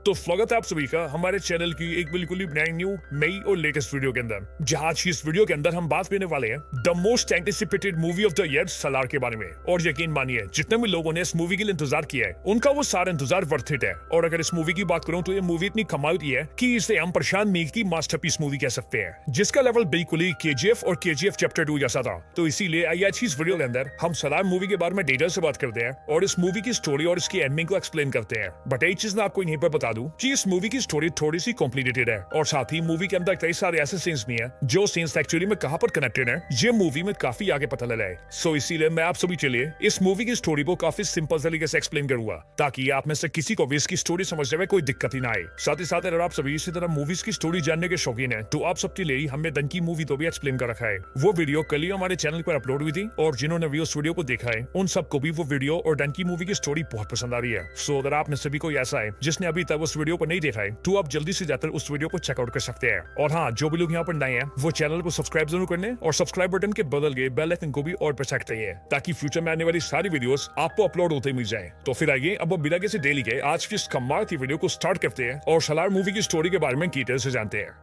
तो स्वागत है आप सभी का हमारे चैनल की एक बिल्कुल ही ब्रांड न्यू नई और लेटेस्ट वीडियो के अंदर, जहां आज की इस वीडियो के अंदर हम बात करने वाले हैं the most anticipated movie of the year Salaar के बारे में। और यकीन मानिए, जितने भी लोगों ने इस मूवी के लिए इंतजार किया है उनका वो सारा इंतजार वर्थ इट है। और अगर इस मूवी की बात करूं तो ये मूवी इतनी कमाल की है कि इसे हम प्रशांत नील की मास्टरपीस मूवी कह सकते हैं, जिसका लेवल बिल्कुल ही KGF और KGF चैप्टर 2 जैसा था। तो इसीलिए आइए आज की इस वीडियो के अंदर हम सलार मूवी के बारे में डिटेल से बात करते हैं और इस मूवी की स्टोरी और इसकी एंडिंग को एक्सप्लेन करते हैं। बट एक चीज मैं आपको यहीं पर बता दूं कि इस मूवी की स्टोरी थोड़ी सी कॉम्प्लिकेटेड है और साथ ही मूवी के अंदर कई सारे ऐसे सीन्स भी हैं जो सीन्स एक्चुअली में कहां पर कनेक्टेड हैं ये मूवी में काफी आगे पता लगा है। सो इसीलिए मैं आप सभी के लिए इस मूवी की स्टोरी को काफी सिंपल तरीके से एक्सप्लेन करूंगा ताकि आप में से किसी को भी इसकी स्टोरी समझने में कोई दिक्कत ही ना आए। साथ ही साथ अगर आप सभी इसी तरह मूवीज की स्टोरी जानने के शौकीन है तो आप सबके लिए हमने डंकी मूवी तो भी एक्सप्लेन कर रखा है। वो वीडियो कल ही हमारे चैनल पर अपलोड हुई थी और जिन्होंने भी उस वीडियो को देखा है उन सबको भी वो वीडियो और डंकी मूवी की स्टोरी बहुत पसंद आ रही है। सो अगर आप में से भी कोई ऐसा है जिसने अभी तक उस वीडियो को नहीं देखा है तो आप जल्दी से जाकर उस वीडियो को चेकआउट कर सकते हैं। और हाँ, जो भी लोग यहाँ पर नए हैं वो चैनल को सब्सक्राइब जरूर करने और सब्सक्राइब बटन के बदल के बेल आइकन को भी और प्रेस करते हैं ताकि फ्यूचर में आने वाली सारी वीडियोस आपको अपलोड होते मिल जाए। तो फिर आइए अब बिना किसी देरी के आज की इस कमाल की वीडियो को स्टार्ट करते हैं और सलार मूवी की स्टोरी के बारे में डिटेल से जानते हैं।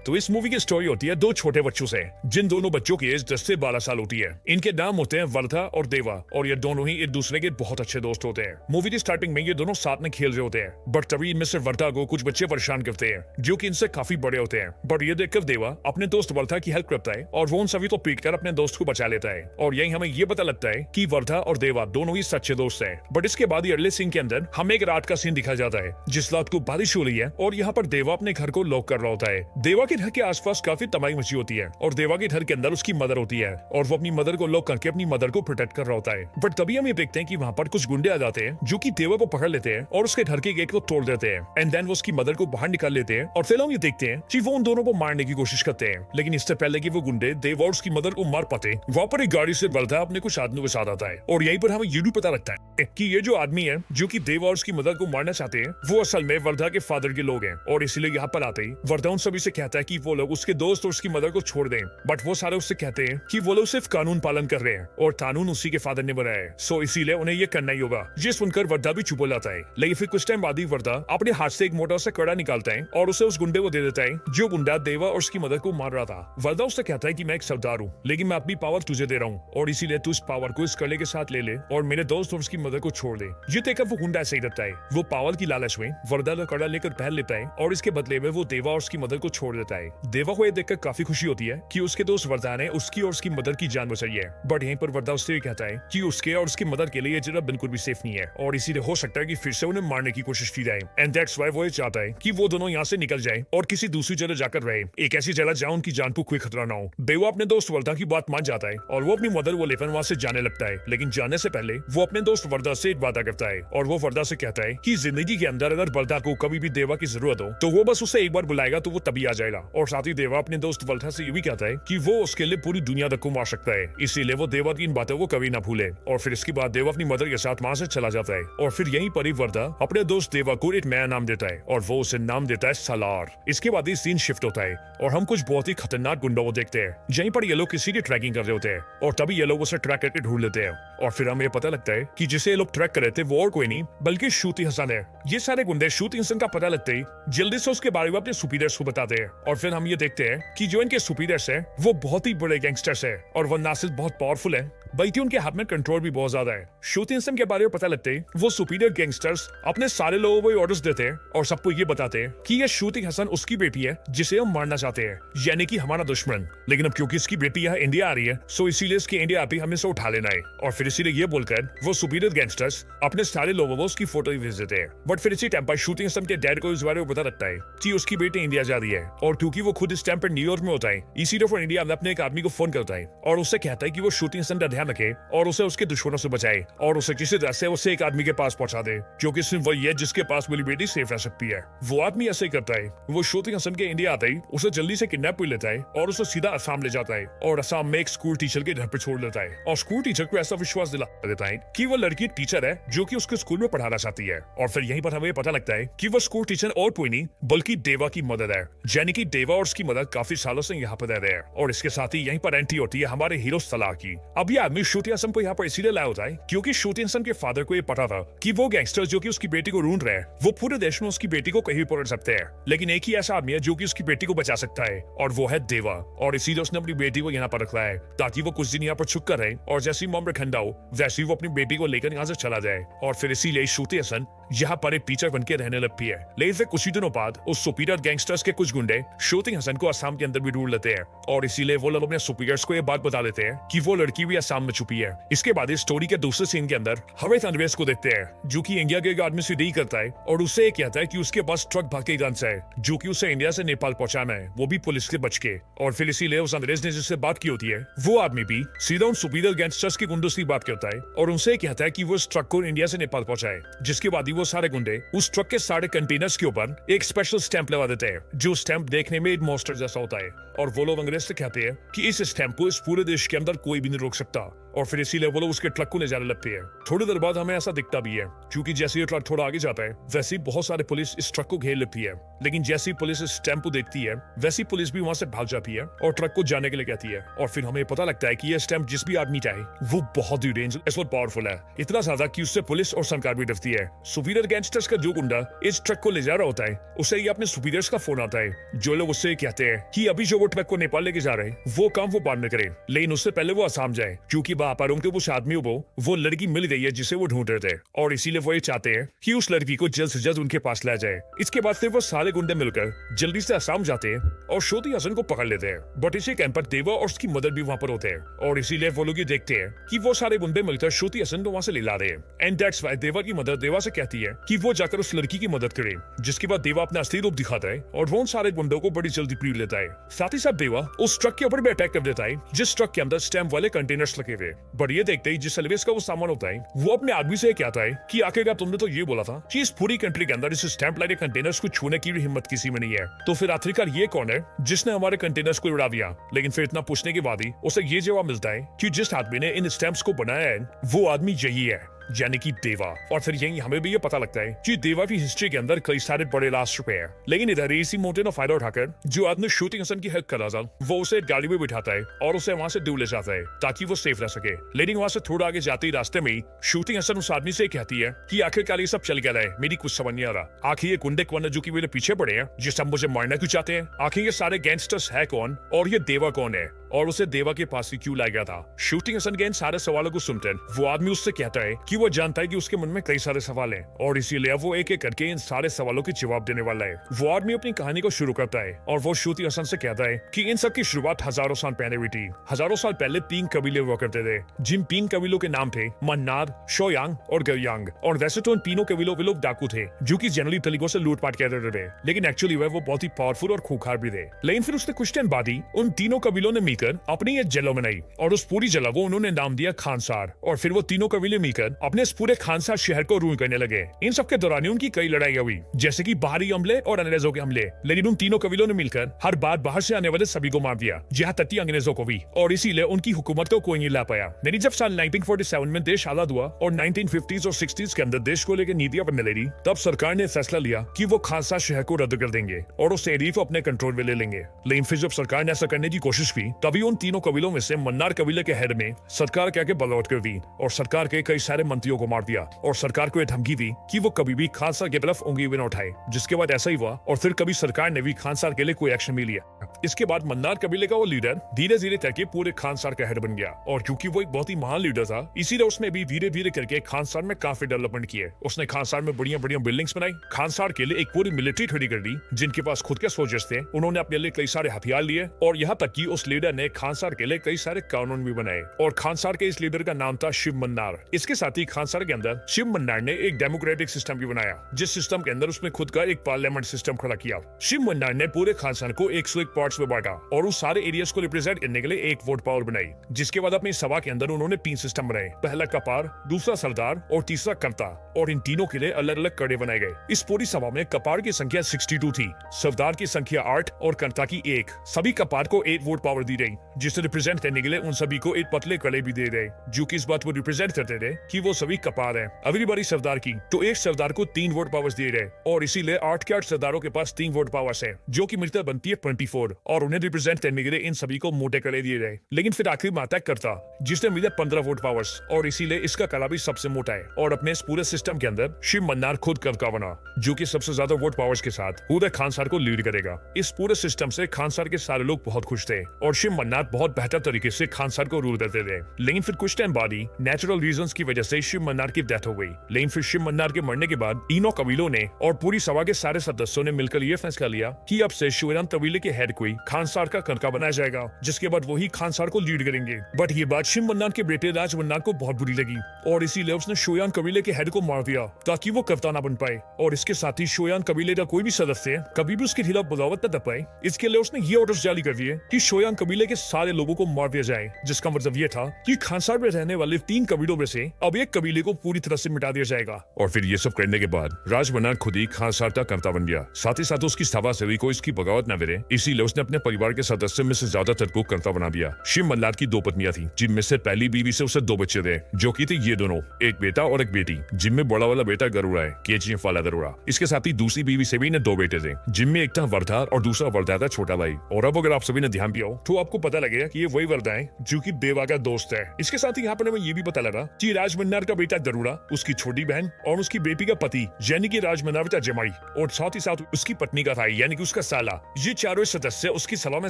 तो इस मूवी की स्टोरी होती है दो छोटे बच्चों से, जिन दोनों बच्चों की एज 10 से 12 साल होती है। इनके नाम होते हैं वर्धा और देवा और ये दोनों ही एक दूसरे के बहुत अच्छे दोस्त होते हैं। मूवी की स्टार्टिंग में ये दोनों साथ में खेल रहे होते हैं बट तभी इनमें से वर्धा को कुछ बच्चे परेशान करते हैं जो कि इनसे काफी बड़े होते हैं। बट ये देखकर देवा अपने दोस्त वर्धा की हेल्प करता है और वो उन सभी को पीट कर अपने दोस्त को बचा लेता है। और यही हमें ये पता लगता है कि वर्धा और देवा दोनों ही सच्चे दोस्त हैं। बट इसके बाद अगले सीन के अंदर हमें एक रात का सीन दिखाया जाता है जिस रात को बारिश हो रही है और यहाँ पर देवा अपने घर को लॉक कर रहा होता है। देवा के घर के आसपास काफी तबाही मची होती है और देवा के घर के अंदर उसकी मदर होती है और वो अपनी मदर को लॉक करके अपनी मदर को प्रोटेक्ट कर रहा होता है। बट तभी हम ये देखते हैं कि वहाँ पर कुछ गुंडे आ जाते हैं जो कि देवा को पकड़ लेते हैं और उसके घर के गेट को तोड़ देते हैं एंड देन वो उसकी मदर को बाहर निकाल लेते हैं। और फिर हम ये देखते हैं कि वो उन दोनों को मारने की कोशिश करते हैं, लेकिन इससे पहले कि वो गुंडे देवा और उसकी मदर को मार पाते वहाँ पर एक गाड़ी से वर्धा अपने कुछ आदमियों के साथ आता है। और यहीं पर हमें ये भी पता लगता है कि ये जो आदमी है जो कि देवा और उसकी मदर को मारना चाहते हैं वो असल में वर्धा के फादर के लोग हैं। और इसलिए यहाँ पर आते ही वर्धा उन सभी से कहता है कि वो लोग उसके दोस्त और उसकी मदर को छोड़ दें। बट वो सारे उससे कहते हैं कि वो लोग सिर्फ कानून पालन कर रहे हैं और कानून उसी के फादर ने बनाया है, सो इसीलिए उन्हें ये करना ही होगा। ये सुनकर वर्धा भी चुप हो जाता है, लेकिन फिर कुछ टाइम बाद ही वर्धा अपने हाथ से एक मोटा सा कड़ा निकालता है और उसे उस गुंडे को दे देता है जो गुंडा देवा और उसकी मदर को मार रहा था। वर्धा उससे कहता है कि मैं एक सरदार हूँ लेकिन मैं अपनी पावर तुझे दे रहा हूँ और इसीलिए तू इस पावर को इस कड़े के साथ ले ले और मेरे दोस्त और उसकी मदर को छोड़ दे। ये देखकर वो गुंडा ऐसे ही रहता है। वो पावर की लालच में वर्धा का कड़ा लेकर पहन लेता है और इसके बदले में वो देवा और उसकी मदर को छोड़ देता है। देवा को यह देखकर काफी खुशी होती है कि उसके दोस्त वर्धा ने उसकी और उसकी मदर की जान बचाई है। बट यहीं पर वर्धा उससे कहता है कि उसके और उसकी मदर के लिए ये जगह बिल्कुल भी सेफ नहीं है और इसीलिए हो सकता है कि फिर से उन्हें मारने की कोशिश की जाए एंड दैट्स व्हाई वो ये चाहता है कि वो दोनों यहाँ से निकल जाए और किसी दूसरी जगह जाकर रहे, एक ऐसी जगह जहाँ उनकी जान को कोई खतरा ना हो। देवा अपने दोस्त वर्धा की बात मान जाता है और वो अपनी मदर को लेकर वहाँ से जाने लगता है, लेकिन जाने से पहले वो अपने दोस्त वर्धा से एक वादा करता है और वो वर्धा से कहता है कि जिंदगी के अंदर अगर वर्धा को कभी भी देवा की जरूरत हो तो वो बस उसे एक बार बुलाएगा तो वो तभी आ जाएगा। और साथ ही देवा अपने दोस्त वर्धा से ये भी कहता है कि वो उसके लिए पूरी दुनिया तक को मार सकता है, इसीलिए वो देवा की इन बातों को कभी ना भूले। और फिर इसके बाद देवा अपनी मदर के साथ वहाँ से चला जाता है और फिर यहीं पर ही वर्धा अपने दोस्त देवा को एक नया नाम देता है और वो उसे नाम देता है सलार। इसके बाद ही सीन शिफ्ट होता है और हम कुछ बहुत ही खतरनाक गुंडों को देखते हैं यहीं पर ये लोग किसी की ट्रैकिंग कर रहे होते हैं और तभी ये लोग उसे ट्रैक करके ढूंढ लेते हैं। और फिर हमें पता लगता है कि जिसे ये लोग ट्रैक कर रहे थे वो और कोई नहीं बल्कि श्रुति हसन है। ये सारे गुंडे श्रुति हसन का पता लगते ही जल्दी से उसके बारे में अपने सुपीरियर्स को बताते हैं और फिर हम ये देखते हैं कि जो इनके सुपीरियर्स है वो बहुत ही बड़े गैंगस्टर्स है और वो ना सिर्फ बहुत पावरफुल है बल्कि उनके हाथ में कंट्रोल भी बहुत ज्यादा है। श्रुति हसन के बारे में पता लगते ही वो सुपीरियर गैंगस्टर्स अपने सारे लोगों को ऑर्डर्स देते हैं और सबको ये बताते हैं कि ये श्रुति हसन उसकी बेटी है जिसे हम मारना चाहते हैं, यानी कि हमारा दुश्मन। लेकिन अब क्योंकि इसकी बेटी यहाँ इंडिया आ रही है सो इसीलिए इसके इंडिया आप ही हमें से उठा लेना है। और फिर इसीलिए ये बोलकर वो सुपीरियर गैंगस्टर्स अपने सारे लोगों को उसकी फोटो भेज देते हैं। बट फिर इसी टाइम पर श्रुति हसन के डैड को इस बारे में पता लगता है कि उसकी बेटी इंडिया जा रही है और क्योंकि वो खुद इस टाइम पर न्यूयॉर्क में होता है इसीलिए वो इंडिया में अपने एक आदमी को फोन करता है और उससे कहता है कि वो श्रुति हसन का ध्यान ध्यान रखे और उसे उसके दुश्मनों से बचाए और उसे किसी तरह से उसे एक आदमी के पास पहुंचा दे जो कि सिर्फ वही है जिसके पास मेरी बेटी सेफ रह सकती है। वो आदमी ऐसे ही करता है। वो शूटिंग हसन के इंडिया आता ही उसे जल्दी से किडनैप कर लेता है और उसे सीधा असम ले जाता है और असम में एक स्कूल टीचर के घर पर छोड़ देता है और स्कूल टीचर को ऐसा विश्वास दिला देता है कि वो लड़की टीचर है जो कि उसके स्कूल में पढ़ाना चाहती है। और फिर यहीं पर हमें पता लगता है कि वो स्कूल टीचर और कोई नहीं बल्कि देवा की मदद है, यानी कि देवा और उसकी मदद काफी सालों से यहाँ पर रह रहे हैं। और इसके साथ ही यहीं पर एंट्री होती है हमारे हीरो सलाह की। अब ये आदमी श्रुति हसन को यहाँ पर इसीलिए लाया होता है क्योंकि श्रुति हसन के फादर को ये पता था कि वो गैंगस्टर जो कि उसकी बेटी को ढूंढ रहे हैं वो पूरे देश में उसकी बेटी को कहीं पकड़ सकते हैं, लेकिन एक ही ऐसा आदमी है जो कि उसकी बेटी को बचा सकता है और वो है देवा। और इसीलिए उसने अपनी बेटी को यहाँ पर रखा है ताकि वो कुछ दिन यहाँ पर छुप कर रहे और जैसी मॉम ठंडा हो वैसे ही वो अपनी बेटी को लेकर यहाँ से चला जाए। और फिर इसीलिए श्रुति हसन यहाँ पर एक टीचर बन के रहने लगती है। लेकिन फिर कुछ ही दिनों बाद उस सुपीरियर गैंगस्टर्स के कुछ गुंडे श्रुति हसन को असम के अंदर भी ढूंढ लेते हैं और इसीलिए वो लोग अपने सुपीरियर्स को ये बात बता देते हैं कि वो लड़की भी असम में छुपी है। इसके बाद इस स्टोरी के दूसरे सीन के अंदर हवे थंडरवेस को देखते हैं जो कि इंडिया के एक आदमी से डील करता है और उससे कहता है कि उसके पास ट्रक भर के गन्स है जो कि उसे इंडिया से नेपाल पहुंचाना है, वो भी पुलिस के बच के। और फिर इसीलिए उस अंग्रेज ने जिससे बात की होती है वो आदमी भी सीधा उन सुपीरियर गैंगस्टर्स के गुंडों से बात करता है और उनसे कहता है कि वो इस ट्रक को इंडिया से नेपाल पहुंचाए। जिसके बाद ही वो सारे गुंडे उस ट्रक के सारे कंटेनर्स के ऊपर एक स्पेशल स्टैंप लगा देते हैं जो स्टैंप देखने में एक मॉन्स्टर जैसा होता है और वो लोग अंग्रेज से कहते हैं कि इस स्टैंप को इस पूरे देश के अंदर कोई भी नहीं रोक सकता। और फिर इसीलिए वो लोग उसके ट्रक को ले जाने लगते हैं। थोड़ी देर बाद हमें ऐसा दिखता भी है क्योंकि जैसे ये ट्रक थोड़ा आगे जाता है वैसे ही बहुत सारे पुलिस इस ट्रक को घेर लेती है, लेकिन जैसे ही पुलिस इस स्टैंप को देखती है वैसी पुलिस भी वहां से भाग जाती है और ट्रक को जाने के लिए कहती है। और फिर हमें पता लगता है कि ये स्टैंप जिस भी आदमी चाहे वो बहुत ही डेंजरस और पावरफुल है, इतना ज्यादा कि उससे पुलिस और सरकार भी डरती है। सुपीरियर गैंगस्टर्स का जो गुंडा इस ट्रक को ले जा रहा होता है उसे ही अपने सुपीरियर्स का फोन आता है जो लोग उससे कहते हैं कि अभी जो वो ट्रक को नेपाल लेके जा रहे हैं वो काम वो बाद में करे, लेकिन उससे पहले वो असम जाए क्योंकि वहां पर उनके उस आदमी को वो लड़की मिल गई है जिसे वो ढूंढ रहे थे और इसीलिए वो ये चाहते हैं कि उस लड़की को जल्द से जल्द उनके पास लाया जाए। इसके बाद फिर वो सारे गुंडे मिलकर जल्दी से असम जाते हैं और श्रुति हसन को पकड़ लेते हैं। बट इसी कैंप पर देवा और उसकी मदद भी वहां पर होते हैं और इसीलिए वो लोग ये देखते हैं कि वो सारे गुंडे मिलकर श्रुति हसन को वहां से ले ला रहे हैं। एंड दैट्स व्हाई देवा की मदद देवा से कहती है कि वो जाकर उस लड़की की मदद करे, जिसके बाद देवा अपना असली रूप दिखाता है और वो उन सारे गुंडों को बड़ी जल्दी पीड़ लेता है। साथ ही साथ देवा उस ट्रक के ऊपर भी अटैक कर देता है जिस ट्रक के अंदर स्टैंप वाले कंटेनर्स लगे हुए। बट ये देखते ही जिस सर्विस का वो सामान होता है वो अपने आदमी से कहता है कि आखिरकार तुमने तो ये बोला था कि इस पूरी कंट्री के अंदर इस स्टैंप लाइट कंटेनर्स को छूने की भी हिम्मत किसी में नहीं है, तो फिर आखिरकार ये कौन है जिसने हमारे कंटेनर्स को उड़ा दिया। लेकिन फिर इतना पूछने के बाद ही उसे ये जवाब मिलता है कि जिस आदमी ने इन स्टैंप्स को बनाया है वो आदमी यही है, यानी कि देवा। और फिर यही हमें भी ये पता लगता है कि देवा की हिस्ट्री के अंदर कई सारे बड़े लास्ट रुपए हैं, लेकिन इधर इसी मोटे फायदा उठाकर जो आदमी शूटिंग हसन की हेल्प कर रहा था वो उसे एक गाड़ी में बिठाता है और उसे वहां से दूर ले जाता है ताकि वो सेफ रह सके। लेकिन वहां से थोड़ा आगे जाते ही रास्ते में शूटिंग हसन उस आदमी से कहती है कि आखिरकार ये सब चल गया है, मेरी कुछ समझ नहीं आ रहा। आखिर ये गुंडे कौन है जो कि मेरे पीछे पड़े हैं, ये सब मुझे मारना क्यों चाहते हैं, आखिर ये सारे गैंगस्टर्स है कौन और ये देवा कौन है और उसे देवा के पास ही क्यों लाया गया था। शूटिंग हसन के इन सारे सवालों को सुनते वो आदमी उससे कहता है कि वो जानता है कि उसके मन में कई सारे सवाल हैं और इसीलिए वो एक एक करके इन सारे सवालों के जवाब देने वाला है। वो आदमी अपनी कहानी को शुरू करता है और वो शूटिंग हसन से कहता है कि इन सब की शुरुआत हजारों साल पहले हुई थी। हजारों साल पहले 3 कबीले हुआ करते थे जिन 3 कबीलों के नाम थे मन्नार, शोयांग और गरयांग। और वैसे तो इन तीनों कबीलों के लोग डाकू थे जो कि जनरली तरीकों से लूटपाट कर रहे थे, लेकिन एक्चुअली वो बहुत ही पावरफुल और खूंखार भी थे। लेकिन फिर उसने कुछ टाइम बाद ही उन तीनों कबीलों ने मिलकर अपनी एक जला बनाई और उस पूरी जला को उन्होंने नाम दिया खानसार। और फिर वो तीनों कबीले मिलकर अपने इस पूरे खानसार शहर को रूल करने लगे। इन सब के दौरान उनकी कई लड़ाइयां हुई जैसे कि बाहरी हमले और अंग्रेजों के हमले, लेकिन उन तीनों कबीलों ने मिलकर हर बार बाहर से आने वाले सभी को मार दिया, जहाँ तक कि अंग्रेजों को भी, और इसीलिए उनकी हुकूमत को कोई नहीं ला पाया। लेकिन जब साल 1947 में देश आजाद हुआ और 1950s और 60s के अंदर देश को लेकर नीतियां बनने लगी, तब सरकार ने फैसला लिया कि वो खानसार शहर को रद्द कर देंगे और उस एरिया को अपने कंट्रोल में ले लेंगे। लेकिन फिर जब सरकार ने ऐसा करने की कोशिश की तभी उन तीनों कबीलों में से मन्नार कबीले के हेड में सरकार के आगे बगावत कर दी और सरकार के कई सारे मंत्रियों को मार दिया और सरकार को यह धमकी दी कि वो कभी भी खानसार के तरफ उंगली भी न उठाए। जिसके बाद ऐसा ही हुआ और फिर कभी सरकार ने भी खानसार के लिए कोई एक्शन नहीं लिया। इसके बाद मन्नार कबीले का वो लीडर धीरे धीरे करके पूरे खानसार का हेड बन गया और क्योंकि वो एक बहुत ही महान लीडर था इसीलिए उसने भी धीरे धीरे करके खानसार में काफी डेवलपमेंट किए। उसने खानसार में बढ़िया बढ़िया बिल्डिंग्स बनाई, खानसार के लिए एक पूरी मिलिट्री खड़ी कर दी जिनके पास खुद के सोल्जर्स थे। उन्होंने अपने लिए कई सारे हथियार लिए और यहाँ तक कि उस लीडर ने खानसार के लिए कई सारे कानून भी बनाए और खानसार के इस लीडर का नाम था शिव मन्नार। इसके साथ ही खानसार के अंदर शिव मन्नार ने एक डेमोक्रेटिक सिस्टम भी बनाया जिस सिस्टम के अंदर उसने खुद का एक पार्लियामेंट सिस्टम खड़ा किया। शिव मन्नार ने पूरे खानसार को 101 पार्ट पार्ट्स में बांटा और उस सारे एरियाज को रिप्रेजेंट करने के लिए एक वोट पावर बनाई। जिसके बाद अपनी सभा के अंदर उन्होंने 3 सिस्टम बनाए, पहला कपार, दूसरा सरदार और तीसरा कर्ता, और इन तीनों के लिए अलग अलग कड़े बनाए गए। इस पूरी सभा में कपार की संख्या 62 थी, सरदार की संख्या 8 और कर्ता की 1। सभी कपार को 8 वोट पावर दी गई, जिसे रिप्रेजेंट करने के लिए उन सभी को 8 पतले कड़े भी दे गए, जो कि इस बात को रिप्रेजेंट करते थे कि वो सभी कपार हैं। अगली बारी सरदार की, तो एक सरदार को 3 वोट पावर्स दिए गए और इसीलिए 8 के 8 सरदारों के पास 3 वोट पावर्स है, जो कि मिलकर बनती है 24, और उन्हें रिप्रेजेंट करने के लिए इन सभी को मोटे कड़े दिए गए। लेकिन फिर आखिर में आता है कर्ता, जिसने मिले 15 वोट पावर्स, और इसीलिए इसका कड़ा भी सबसे मोटा है। और अपने इस पूरे सिस्टम के अंदर शिव मन्नार खुद कर्ता बना, जो कि सबसे ज्यादा वोट पावर्स के साथ पूरे खानसार को लीड करेगा। इस पूरे सिस्टम से खानसार के सारे लोग बहुत खुश थे और शिव मन्नार बहुत बेहतर तरीके से खानसार को रूल करते थे। लेकिन फिर कुछ टाइम बाद ही नेचुरल रीजंस की वजह से शिव मन्नार की डेथ हो गई। लेकिन फिर शिव मन्नार के मरने के बाद तीनों कबीलों ने और पूरी सभा के सारे सदस्यों ने मिलकर यह फैसला लिया कि अब से शिवराम कबीले के हेड कोई खानसार का कर्ता बनाया जाएगा, जिसके बाद वही खानसार को लीड करेंगे। बट ये बात शिव मन्नार के बेटे राज मन्नार को बहुत बुरी लगी और इसीलिए उसने शोयान कबीले के हेड को मार दिया ताकि वो कर्ता ना बन पाए, और इसके साथ ही शोयान कबीले का कोई भी सदस्य कभी भी उसके खिलाफ बगावत न कर पाए। इसके लिए उसने ये ऑर्डर्स जारी कर दिए कि शोयान कबीले के सारे लोगों को मार दिया जाए, जिसका मतलब ये था कि खानसार में रहने वाले 3 कबीलों में से अब एक कबीले को पूरी तरह से मिटा दिया जाएगा। और फिर ये सब करने के बाद राज मन्नार खुद ही खानसार का कर्ता बन गया। साथ ही साथ उसकी सभा से भी कोई इसकी बगावत न करे, इसीलिए उसने अपने परिवार के सदस्य में से ज्यादातर को कर्ता बना दिया। शिव मल्हार की 2 पत्नियां थी, जिनमें से पहली बीवी से उसे 2 बच्चे थे, जो कि थे ये दोनों, एक बेटा और एक बेटी, जिनमें बड़ा वाला बेटा गरुड़ा है, केजीएफ वाला गरुड़ा। इसके साथ ही दूसरी बीवी से भी इन्हें 2 बेटे थे, जिनमें एक था वर्धा और दूसरा वर्धा था छोटा भाई। और अब अगर आप सभी ने ध्यान दिया हो तो आपको पता लगेगा कि ये वही वर्धा है जो कि देवा का दोस्त है। इसके साथ ही यहाँ पर हमें ये भी पता लगा कि राज मन्नार का बेटा गरुड़ा, उसकी छोटी बहन और उसकी बेटी का पति यानी कि राज मन्नार का जमाई, और साथ ही साथ उसकी पत्नी का भाई यानी कि उसका साला, ये चारों सदस्य उसकी सभा में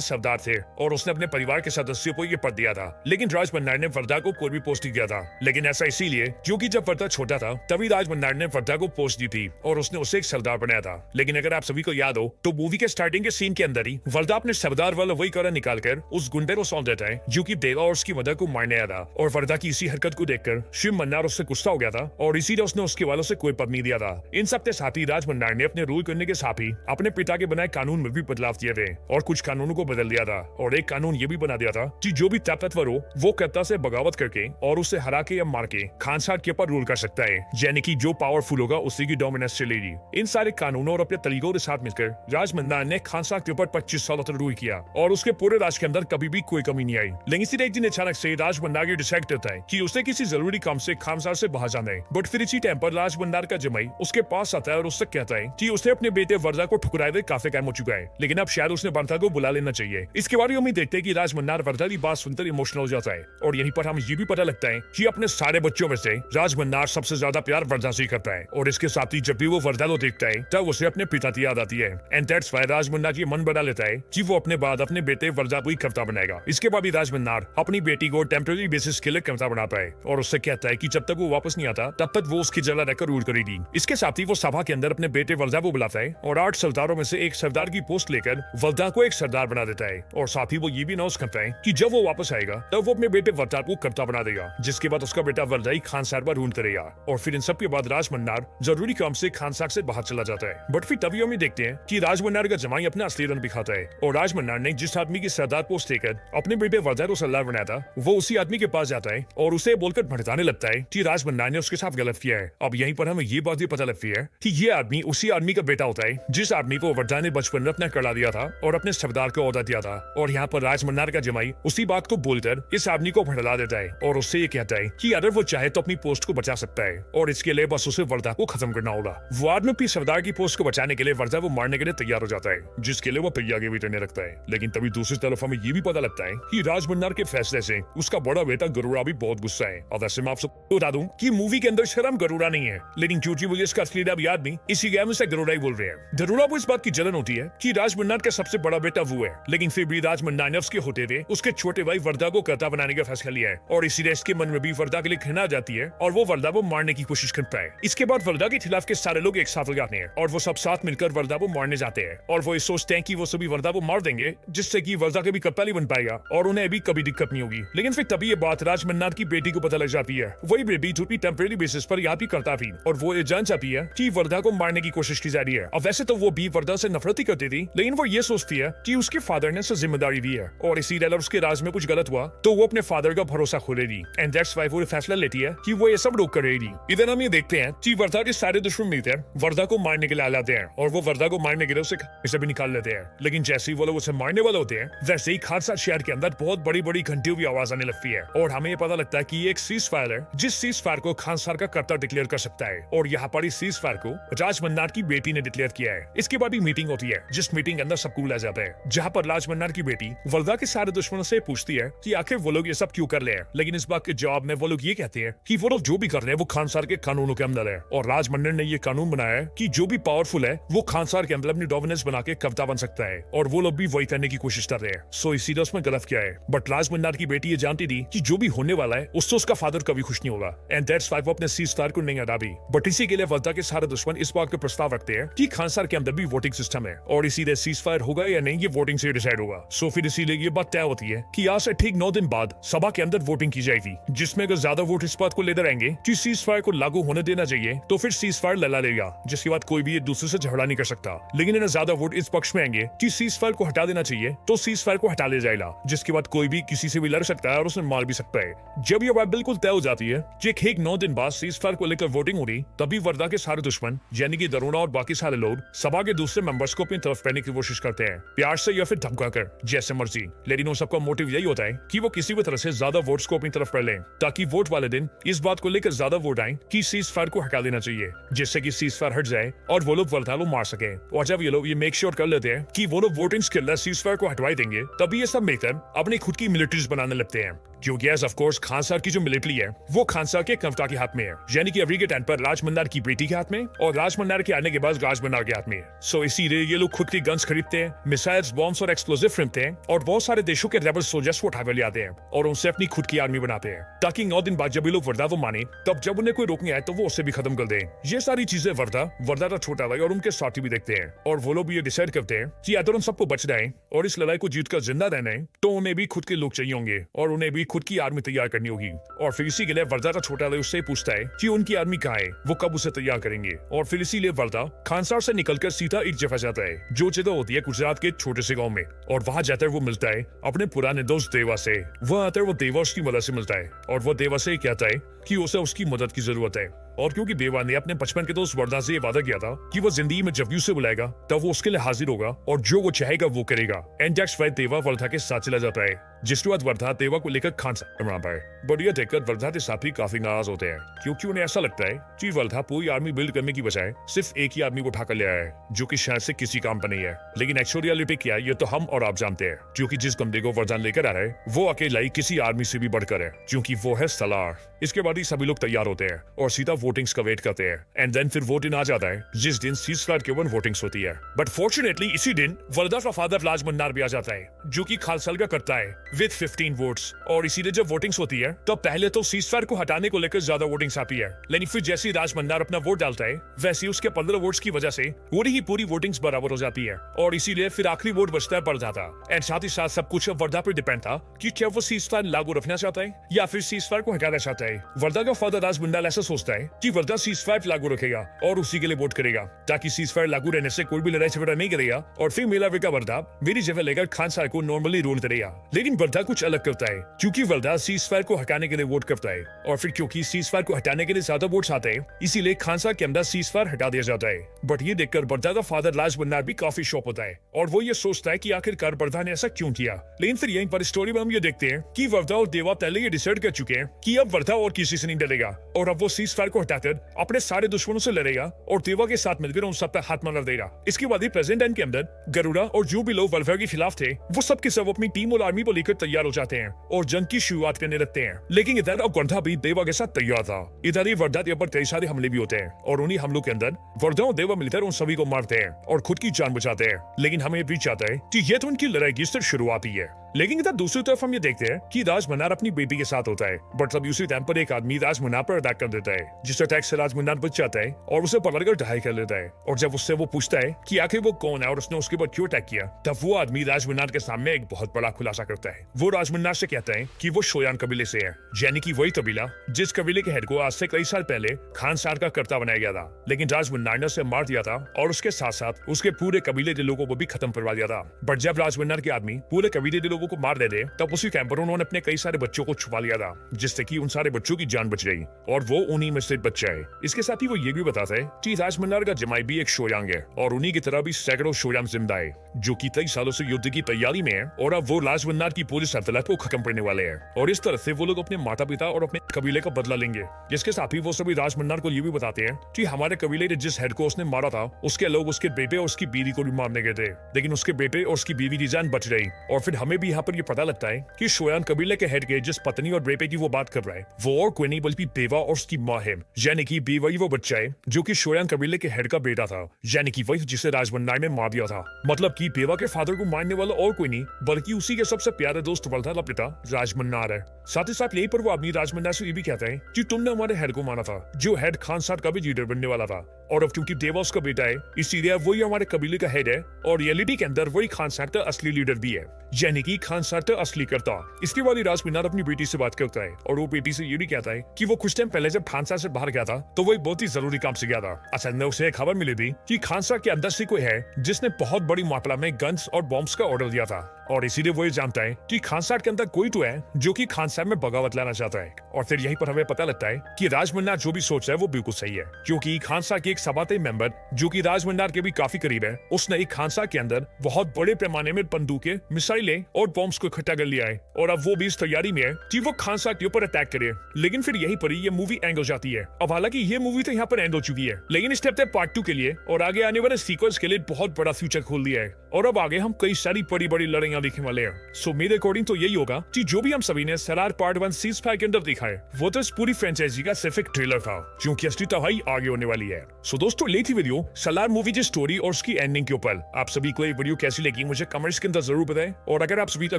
सरदार थे और उसने अपने परिवार के सदस्यों को ये पद दिया था। लेकिन राज मन्नार ने वर्धा को कोई भी पोस्ट नहीं दिया था। लेकिन ऐसा इसीलिए क्योंकि जब वर्धा छोटा था तभी राज मन्नार ने वर्धा को पोस्ट दी थी और उसने उसे एक सरदार बनाया था। लेकिन अगर आप सभी को याद हो तो मूवी के स्टार्टिंग के सीन के अंदर ही वर्धा अपने सरदार वाला वही कड़ा निकालकर उस गुंडे को सौंप देता है जो कि देवा और उसकी मदर को मारने आया था। और वर्धा की इसी हरकत को देखकर शिव मन्नार उससे गुस्सा हो गया था और इसीलिए उसने उसके वालों से कोई पद नहीं दिया था। इन सब के साथ ही राज मन्नार ने अपने रूल करने के साथ ही अपने पिता के बनाए कानून में भी बदलाव किए थे और कुछ कानूनों को बदल दिया था। और एक कानून ये भी बना दिया था कि जो भी ताकतवर हो वो कर्ता से बगावत करके और उसे हरा के या मार के खानसार के ऊपर रूल कर सकता है, यानी कि जो पावरफुल होगा उसी की डोमिनेंस चलेगी। इन सारे कानूनों और अपने तरीकों के साथ मिलकर राज मन्नार ने खानसार के ऊपर 25 साल तक रूल किया और उसके पूरे राज के अंदर कभी भी कोई कमी नहीं आई। लेकिन फिर एक दिन अचानक से राज मन्नार ये डिसाइड करता है कि उसे किसी जरूरी काम से खानसार से बाहर जाना है। बट फिर इसी टाइम पर राज मन्नार का जमाई उसके पास आता है और उससे कहता है कि उसे अपने बेटे वर्धा को ठुकराए हुए काफी टाइम हो चुका है, लेकिन अब शायद उसने वर्धा को बुला लेना चाहिए। इसके बारे में देखते हैं कि राज मन्नार वर्धा की बात सुनकर इमोशनल हो जाता है और यहीं पर हमें ये भी पता लगता है कि अपने सारे बच्चों में से राज मन्नार सबसे ज्यादा प्यार वर्धा से करता है। और इसके साथ ही जब भी वो वर्धा को देखता है तब उसे अपने पिता की याद आती है। एंड दैट्स व्हाई राज मन्नार ये मन बना लेता है कि वो अपने बाद अपने बेटे वर्धा को ही कर्ता बनाएगा। इसके बाद भी राज मन्नार अपनी बेटी को टेम्पररी बेसिस के लिए कर्ता बनाता है और उससे कहता है कि जब तक वो वापस नहीं आता तब तक वो उसकी जगह रहकर रूल करेगी। इसके साथ ही वो सभा के अंदर अपने बेटे वर्धा को बुलाता है और 8 सरदारों में से एक सरदार की पोस्ट लेकर वर्धा को एक सरदार बना देता है। और साथ ही वो ये भी अनाउंस करता है कि जब वो वापस आएगा तब वो अपने बेटे वर्धा को कर्ता बना देगा, जिसके बाद उसका बेटा वर्धा ही खानसार पर रूल करेगा। और फिर इन सब के बाद राज मन्नार जरूरी काम से खानसार से बाहर चला जाता है। बट फिर तभी हम देखते हैं कि राज मन्नार का जमाई अपना असली रंग दिखाता है और राज मन्नार ने जिस आदमी की सरदार पोस्ट लेकर अपने बेटे वर्धा को सरदार बनाया था वो उसी आदमी के पास जाता है और उसे बोलकर भड़काने लगता है कि राज मन्नार ने उसके साथ गलत किया है। अब यहीं पर हमें ये बात भी पता लगती है कि ये आदमी उसी आदमी का बेटा होता है जिस आदमी को वर्धा ने बचपन में अपना कड़ा दिया था और अपने सरदार को ओहदा दिया था। और यहाँ पर राज मन्नार का जमाई उसी बात को बोलकर इस आदमी को भड़का देता है और उससे ये कहता है कि अगर वो चाहे तो अपनी पोस्ट को बचा सकता है और इसके लिए बस उसे वर्धा को खत्म करना होगा। वो आदमी अपनी सरदार की पोस्ट को बचाने के लिए वर्धा को मारने के लिए तैयार हो जाता है, जिसके लिए वो तैयारी भी करने लगता है। लेकिन तभी दूसरी तरफ हमें ये भी पता लगता है कि राज मन्नार के फैसले से उसका बड़ा बेटा गरुड़ा भी बहुत गुस्सा है। और वैसे मैं आप सबको बता दूं कि मूवी के अंदर शर्म गरुड़ा नहीं है, लेकिन क्योंकि मुझे इसका असली नाम याद नहीं इसी गेम से गरुड़ा ही बोल रहे हैं। गरुड़ा को इस बात की जलन होती है कि राज मन्नार का सबसे बड़ा बेटा वो है, लेकिन फिर भी राज मन्नार ने उसके होते हुए उसके छोटे भाई वर्धा को कर्ता बनाने का फैसला लिया है और इसीलिए इसके मन में भी वर्धा के लिए घृणा आ जाती है और वो वर्धा को मारने की कोशिश करता है। इसके बाद वर्धा के खिलाफ के सारे लोग एक साथ हो जाते हैं और वो सब साथ मिलकर वर्धा को मारने जाते हैं और वो ये सोचते हैं कि वो सभी वर्धा को मार देंगे जिससे कि वर्धा कभी कर्ता नहीं बन पाएगा और उन्हें भी कभी दिक्कत नहीं होगी। लेकिन फिर तभी ये बात राज मन्नार की बेटी को पता लग जाती है। वही बेटी जो कि टेम्परेरी बेसिस पर यहाँ भी करता थी और वो ये जान जाती है कि वर्धा को मारने की कोशिश की जा रही है। अब वैसे तो वो भी वर्धा से नफरत ही करती थी, लेकिन वो ये सोचती है कि उसके फादर ने उसे जिम्मेदारी दी है और इसी अगर उसके राज में कुछ गलत हुआ तो वो अपने फादर का भरोसा खोलेगी एंड दैट्स व्हाई वो फैसला लेती है कि वो ये सब रोक करेगी। इधर हम ये देखते हैं कि वर्धा के सारे दुश्मन मिलकर वर्धा को मारने के लिए आ जाते हैं और वो वर्धा को मारने के लिए उसे भी निकाल लेते हैं। लेकिन जैसे ही वो लोग उसे मारने वाले होते हैं वैसे ही खालसा शहर के अंदर बहुत बड़ी बड़ी घंटियों की आवाज आने लगती है और हमें ये पता लगता है कि ये एक सीज फायर है जिस सीज फायर को खान सर का कर्ता डिक्लेयर कर सकता है और यहाँ पर इस सीज फायर को राज मन्नार की बेटी ने डिक्लेयर किया है। इसके बाद मीटिंग होती है जिस मीटिंग के अंदर सबको बुलाया जाता है जहाँ पर राज मन्नार की बेटी वर्धा के सारे दुश्मनों से पूछती है कि आखिर वो लोग ये सब क्यों कर रहे हैं। लेकिन इस बात के जवाब में वो लोग ये कहते हैं कि वो लोग जो भी कर रहे हैं वो खान सर के कानूनों के अंदर है और राज मन्नार ने ये कानून बनाया है कि जो भी पावरफुल है वो खान सर के अंदर अपनी डोमिनेंस बना के कविता बन सकता है और वो लोग भी वही करने की कोशिश कर रहे हैं। सो इसी उसमें गलत क्या है। बट राज मन्नार की बेटी ये जानती थी कि जो भी होने वाला है उससे उसका फादर कभी खुश नहीं होगा एंड दैट्स व्हाई वो अपने सीज फायर को नहीं हटा भी। बट इसी के लिए वर्धा के सारे दुश्मन इस बात का प्रस्ताव रखते हैं कि खान सर के अंदर भी वोटिंग सिस्टम है और इसीलिए सीज फायर होगा या नहीं ये वोटिंग से डिसाइड होगा। सो फिर इसीलिए ये बात तय होती है कि आज से ठीक 9 दिन बाद सभा के अंदर वोटिंग की जाएगी जिसमें अगर ज्यादा वोट इस बात को लेकर आएंगे कि सीज फायर को लागू होने देना चाहिए तो फिर सीज फायर लड़ा लेगा जिसके बाद कोई भी एक दूसरे से झगड़ा नहीं कर सकता। लेकिन अगर ज्यादा वोट इस पक्ष में आएंगे कि सीज फायर को हटा देना चाहिए तो सीज फायर को हटा लिया जाएगा जिसके बाद कोई भी किसी से भी लड़ सकता है और उसे मार भी सकता है। जब ये बात बिल्कुल तय हो जाती है कि ठीक 9 दिन बाद सीज फायर को लेकर वोटिंग हो रही तभी वर्धा के सारे दुश्मन यानी कि दरोना और बाकी सारे लोग सभा के दूसरे मेंबर्स को अपनी तरफ करने की कोशिश करते हैं प्यार से या फिर धमकाकर जैसे मर्जी। लेकिन उन सबका मोटिव यही होता है कि वो किसी भी तरह से ज्यादा वोट्स को अपनी तरफ कर लें ताकि वोट वाले दिन इस बात को लेकर ज्यादा वोट आए कि सीज फायर को हटा देना चाहिए जिससे कि सीज फायर हट जाए और वो लोग वर्धा को मार सके। और जब ये लोग ये मेक श्योर कर लेते हैं कि वो लोग वोटिंग स्किल सीज फायर को हटवाई देंगे तभी ये सब मिलकर अपनी खुद की मिलिट्रीज बनाने लगते हैं क्योंकि ऑफ कोर्स खान सर की जो मिलिट्री है वो खान सर के कविता के हाथ में है यानी कि अभी के टाइम पर राज मन्नार की बेटी के हाथ में और राज मन्नार के आने के बाद राज मन्नार के हाथ में। सो इसीलिए ये लोग खुद की गन्स खरीदते हैं, मिसाइल्स, बॉम्ब्स और एक्सप्लोजिव खरीदते हैं और बहुत सारे देशों के रेबल सोल्जर्स को उठाकर ले आते हैं और उनसे अपनी खुद की आर्मी बनाते हैं ताकि 9 दिन बाद जब ये लोग वर्धा को माने तब जब उन्हें कोई रोकने आए तो वो उससे भी खत्म कर दे। ये सारी चीजें वर्धा का छोटा भाई और उनके साथी भी देखते हैं और वो लोग भी ये डिसाइड करते हैं कि अगर उन सबको बचना है और इस लड़ाई को जीतकर जिंदा रहना है तो उन्हें भी खुद के लोग चाहिए होंगे और उन्हें भी खुद की आर्मी तैयार करनी होगी। और फिर इसी के लिए वर्धा का छोटा भाई उससे पूछता है कि उनकी आर्मी कहाँ है, वो कब उसे तैयार करेंगे। और फिर इसीलिए वर्धा खानसार से निकलकर सीधा एक जगह जाता है जो जगह होती है गुजरात के छोटे से गांव में और वहां जाकर वो मिलता है अपने पुराने दोस्त देवा से। वह आकर वो देवा उसकी मदद से मिलता है और वो देवा से कहता है कि उसे उसकी मदद की जरूरत है और क्योंकि देवा ने अपने बचपन के दोस्त वर्धा से ये वादा किया था कि वो जिंदगी में जब भी उसे बुलाएगा तब वो उसके लिए हाजिर होगा और जो वो चाहेगा वो करेगा। एंड दैट्स व्हाई देवा वर्धा के साथ चला जाता है जिसके बाद वर्धा देवा को लेकर खान बनाता है। बट ये देखकर वर्धा के साथी काफी नाराज होते हैं क्योंकि उन्हें ऐसा लगता है कि वर्धा पूरी आर्मी बिल्ड करने की बजाय सिर्फ एक ही आदमी को उठाकर ले आया है जो कि शायद से किसी काम पर नहीं है। लेकिन एक्चुअल रियलिटी क्या है ये तो हम और आप जानते हैं क्योंकि जिस बंदे को वर्धा लेकर आ रहा है वो अकेला ही किसी आर्मी से भी बढ़कर है क्योंकि वो है सलार। इसके बाद ही सभी लोग तैयार होते हैं और सीधा वोटिंग्स का वेट करते हैं एंड देन फिर वोटिंग आ जाता है जिस दिन सीजफायर के वन वोटिंग्स होती है। बट फॉर्चुनेटली इसी दिन वर्धा का फादर राज मन्नार भी आ जाता है जो कि खालसा का करता है विद 15 वोट्स। और इसीलिए जब वोटिंग्स होती है तब पहले तो सीजफायर को हटाने को लेकर ज्यादा वोटिंग्स आती है लेकिन फिर जैसे ही राज मन्नार अपना वोट डालता है वैसे उसके 15 वोट्स की वजह से पूरी ही पूरी वोटिंग्स बराबर हो जाती है और इसीलिए फिर आखिरी वोट बचता है वर्धा का। एंड साथ ही साथ सब कुछ वर्धा पर डिपेंड था कि क्या वो सीजफायर लागू रखना चाहता है या फिर सीजफायर को हटाना चाहता है। वर्धा का फादर राज मन्नार ऐसा सोचता है कि वर्धा सीजफायर लागू रखेगा और उसी के लिए वोट करेगा ताकि सीजफायर लागू रहने से कोई भी लड़ाई झगड़ा नहीं करेगा और फिर मेला विका वर्धा मेरी जगह लेकर खान साहब को नॉर्मली रूल करेगा। लेकिन वर्धा कुछ अलग करता है क्योंकि वर्धा सीजफायर को हटाने के लिए वोट करता है और फिर क्योंकि सीजफायर को हटाने के लिए ज्यादा वोट्स आते हैं इसीलिए खान साहब के अंदर सीजफायर हटा दिया जाता है। बट ये देखकर वर्धा का फादर राज मन्नार भी काफी शॉक होता है और वो ये सोचता है कि आखिरकार वर्धा ने ऐसा क्यों किया। लेकिन फिर यहीं पर स्टोरी में हम ये देखते हैं कि वर्धा और देवा पहले ये डिसाइड कर चुके हैं कि अब वर्धा और किसी से नहीं डरेगा और अब वो सीजफायर को हटाकर अपने सारे दुश्मनों से लड़ेगा और देवा के साथ मिलकर उन सब पर हाथ मार देगा। इसके बाद ही प्रेजेंट टाइम के अंदर गरुड़ा और जो भी लोग वर्धा के खिलाफ थे वो सब के सब अपनी टीम और आर्मी को लेकर तैयार हो जाते हैं और जंग की शुरुआत करने लगते हैं। लेकिन इधर अब वर्धा भी देवा के साथ तैयार था। इधर ही वर्धा के ऊपर कई सारे हमले भी होते हैं और उन्हीं हमलों के अंदर वर्धा और देवा मिलकर उन सभी को मारते हैं और खुद की जान बचाते हैं। लेकिन हमें भी चाहता है कि ये तो उनकी लड़ाई की सिर्फ शुरुआत ही है लेकिन इधर दूसरी तरफ हम ये देखते हैं कि राज मन्नार अपनी बेटी के साथ होता है, बट तब उसी टाइम पर एक आदमी राज मन्नार पर अटैक कर देता है, जिस अटैक से राज मन्नार बच जाता है और उसे पकड़कर ढाई कर लेता है। और जब उससे वो पूछता है कि आखिर वो कौन है और उसने उसके ऊपर क्यों अटैक किया, तब वो आदमी राज मन्नार के सामने एक बहुत बड़ा खुलासा करता है। वो राज मन्नार से कहता है कि वो शोयान कबीले से है, यानी कि वही कबीला जिस कबीले के हेड को आज से कई साल पहले खान सार का कर्ता बनाया गया था, लेकिन राज मन्नार ने उसे मार दिया था और उसके साथ साथ उसके पूरे कबीले के लोगों को भी खत्म करवा दिया था। बट जब राज मन्नार के आदमी पूरे कबीले के लोगों को मार देते, तब उसी टाइम पर उन्होंने अपने कई सारे बच्चों को छुपा लिया था, जिससे कि उन सारे बच्चों की जान बच गई और वो उन्हीं में से बच्चा है। इसके साथ ही वो ये भी बताता है कि राज मन्नार का जमाई भी एक शोयांग है और उन्हीं की तरह भी सैकड़ों शोयांग जिंदा है, जो कि कई सालों से युद्ध की तैयारी में है और अब वो राज मन्नार की पूरी सल्तनत को खत्म करने वाले हैं। और इस तरह से वो लोग अपने माता पिता और अपने कबीले का बदला लेंगे। इसके साथ ही वो सभी राज मन्नार को ये भी बताते हैं कि हमारे कबीले ने जिस हेड को उसने मारा था, उसके लोग उसके बेटे और उसकी बीवी को भी मारने गए थे, लेकिन उसके बेटे और उसकी बीवी की जान बच गई। और फिर हमें भी यहाँ पर ये पता लगता है कि शोयान कबीले के हेड के जिस पत्नी और बेटे की वो बात कर रहा है, वो और कोई नहीं बल्कि बेवा और उसकी माँ है, यानी कि बेवा ही वो बच्चा है जो कि शोयान कबीले के हेड का बेटा था, यानी कि वही जिसे राज मन्नार ने मार दिया था। मतलब कि बेवा के फादर को मारने वाला और कोई नहीं बल्कि उसी के सबसे प्यारे दोस्त वल्था का पिता राज मन्नार है। साथ ही साथ यही पर वो आदमी राज मन्नार से ये भी कहता है कि तुमने हमारे हेड को मारा था, जो हेड खान सार का भी लीडर बनने वाला था, और अब क्योंकि देवा उसका बेटा है इसीलिए वही हमारे कबीले का हेड है और रियलिटी के अंदर वही खान सार का असली लीडर भी है, यानी कि खान सार का असली करता। इसके बाद राज मन्नार अपनी बेटी से बात करता है और वो बेटी से ये भी कहता है कि वो कुछ टाइम पहले जब खान सार से बाहर गया था तो वो एक बहुत ही जरूरी काम से गया था। असल में उसे एक खबर मिली थी कि खान सार के अंदर से कोई है जिसने बहुत बड़ी मात्रा में गन्स और बॉम्ब्स का ऑर्डर दिया था, और इसीलिए वो ये जानता है कि खान सार के अंदर कोई तो है जो कि खान सार में बगावत लाना चाहता है। और फिर यहीं पर हमें पता लगता है कि राज मन्नार जो भी सोच रहा है वो बिल्कुल सही है, क्योंकि खान सार के एक सबाते मेंबर जो कि राज मन्नार के भी काफी करीब है, उसने एक खान सार के अंदर बहुत बड़े पैमाने में बंदूकें, मिसाइलें और बॉम्ब्स को इकट्ठा कर लिया है, और अब वो भी इस तैयारी में है कि वो खान सार के ऊपर अटैक करे। लेकिन फिर यहीं पर ये मूवी एंड हो जाती है। अब हालांकि ये मूवी तो यहाँ पर एंड हो चुकी है, लेकिन स्टेप थे पार्ट 2 के लिए और आगे आने वाले सीक्वेंस के लिए बहुत बड़ा फ्यूचर खोल दिया है, और अब आगे हम कई सारी बड़ी बड़ी लड़ाइयां देखने वाले हैं। सो मेरे अकॉर्डिंग तो यही होगा कि जो भी हम सभी ने सलार पार्ट 1 सीज 5 के अंदर देखा है वो तो इस पूरी फ्रेंचाइजी का सिर्फ एक ट्रेलर था, क्योंकि असली तबाही आगे होने वाली है। सो दोस्तों, ये थी वीडियो सलार मूवी की स्टोरी और उसकी एंडिंग के ऊपर। आप सभी को ये वीडियो कैसी लगी मुझे कमेंट्स के अंदर जरूर बताएं, और अगर आप सभी का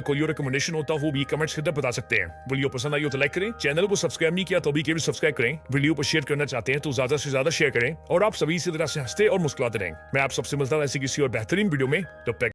कोई रिकमेंडेशन होता वो भी कमेंट्स के अंदर बता सकते हैं। वीडियो पसंद आई हो तो लाइक करें, चैनल को सब्सक्राइब नहीं किया तो भी सब्सक्राइब करें, वीडियो को शेयर करना चाहते हैं तो ज्यादा से ज्यादा शेयर करें, और आप सभी इसी तरह से हंसते और मुस्कुराते रहें। मैं आप सबसे मिलता हूं ऐसी किसी और बेहतरीन वीडियो में, तब तक